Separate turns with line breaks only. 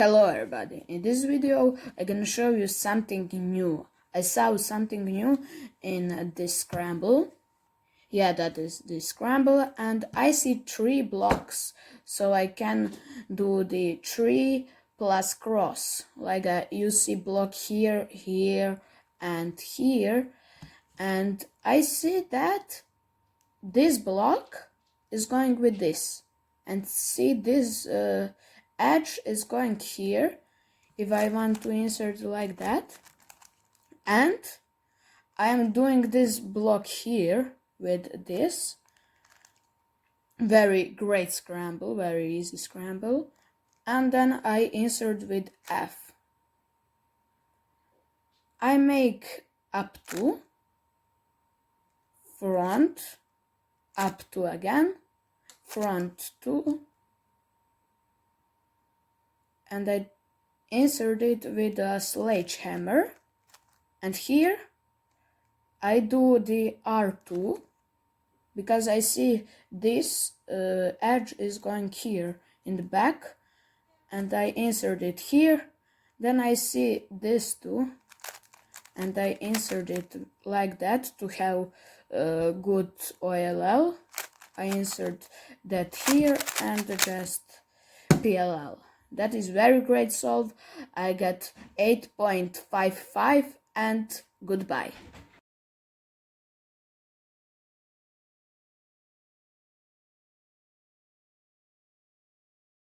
Hello everybody, in this video I'm gonna show you something new. I saw something new in this Scramble. Yeah, that is the Scramble, and I see 3 blocks, so I can do the 3 plus cross, like you see block here, here and here, and I see that this block is going with this, and see this edge is going here if I want to insert like that, and I am doing this block here with this. Very great Scramble, very easy Scramble, and then I insert with F. I make up to, front, up to again, front to, and I insert it with a sledgehammer, and here I do the R2 because I see this edge is going here in the back, and I insert it here. Then I see this too, and I insert it like that to have good OLL. I insert that here and just PLL. That is very great solve. I got 8.55 and goodbye.